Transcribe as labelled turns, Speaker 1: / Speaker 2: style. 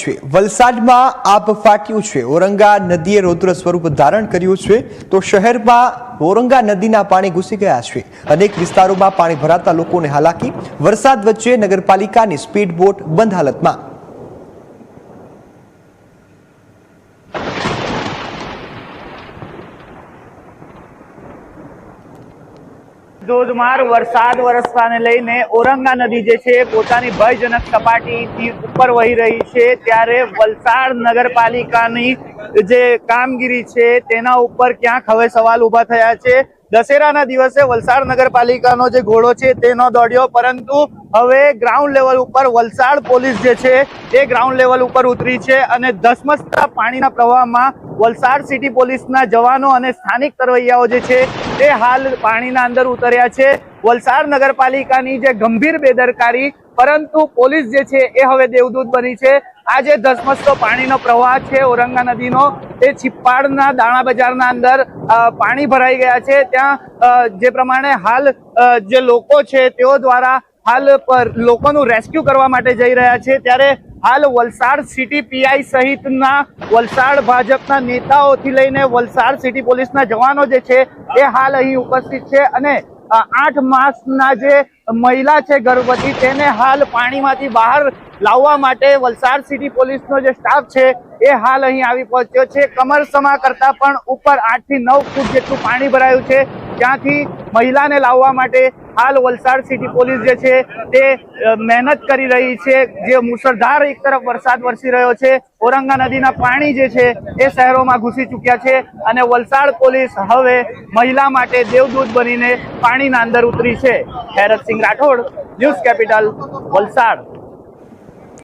Speaker 1: છે વલસાડમાં આબ ફાટ્યું છે। ઓરંગા નદીએ રૌદ્ર સ્વરૂપ ધારણ કર્યું છે તો શહેરમાં ઓરંગા નદીના પાણી ઘૂસી ગયા છે। અનેક વિસ્તારોમાં પાણી ભરાતા લોકોને હાલાકી। વરસાદ વચ્ચે નગરપાલિકાની સ્પીડ બોટ બંધ હાલતમાં।
Speaker 2: ધોધમાર વરસાદ વરસવાને લઈને ઓરંગા નદી જે છે પોતાની ભયજનક સપાટીથી ઉપર વહી રહી છે, ત્યારે વલસાડ નગરપાલિકાની જે કામગીરી છે તેના ઉપર ક્યાંક હવે સવાલ ઉભા થયા છે। દશેરાના દિવસે વલસાડ નગરપાલિકાનો જે ઘોડો છે તે ન દોડ્યો, પરંતુ હવે ગ્રાઉન્ડ લેવલ ઉપર વલસાડ પોલીસ જે છે એ ગ્રાઉન્ડ લેવલ ઉપર ઉતરી છે અને ધસમસતા પાણીના પ્રવાહમાં વલસાડ સિટી પોલીસના જવાનો અને સ્થાનિક તરવૈયાઓ જે છે તે હાલ પાણીના અંદર ઉતર્યા છે। વલસાડ નગરપાલિકાની જે ગંભીર બેદરકારી, પરંતુ પોલીસ જે છે એ હવે દેવદૂત બની છે। આ જે ધસમસતો પાણીનો પ્રવાહ છે ઓરંગા નદીનો, તે છિપ્પાડના દાણા બજારના અંદર પાણી ભરાઈ ગયા છે। ત્યાં જે પ્રમાણે હાલ જે લોકો છે તેઓ દ્વારા હાલ લોકોનું રેસ્ક્યુ કરવા માટે જઈ રહ્યા છે, ત્યારે હાલ વલસાડ સિટી પીઆઈ સહિતના વલસાડ ભાજપના નેતાઓથી લઈને વલસાડ સિટી પોલીસના જવાનો જે છે એ હાલ અહીં ઉપસ્થિત છે અને 8 માસના જે મહિલા છે ગર્ભવતી, તેને હાલ પાણીમાંથી બહાર લાવવા માટે વલસાડ સિટી પોલીસનો જે સ્ટાફ છે એ હાલ અહીં આવી પહોંચ્યો છે। કમરસમા કરતા પણ ઉપર 8 થી 9 ફૂટ જેટલું પાણી ભરાયું છે, ત્યાંથી મહિલાને લાવવા માટે હાલ વલસાડ સિટી પોલીસ જે છે તે મહેનત કરી રહી છે। જે મુશળધાર એક તરફ વરસાદ વરસી રહ્યો છે, ઓરંગા નદીના પાણી જે છે એ શહેરોમાં ઘૂસી ચૂક્યા છે અને વલસાડ પોલીસ હવે મહિલા માટે દેવદૂત બનીને પાણીના અંદર ઉતરી છે। Heratsinh Rathod, news capital, Valsad.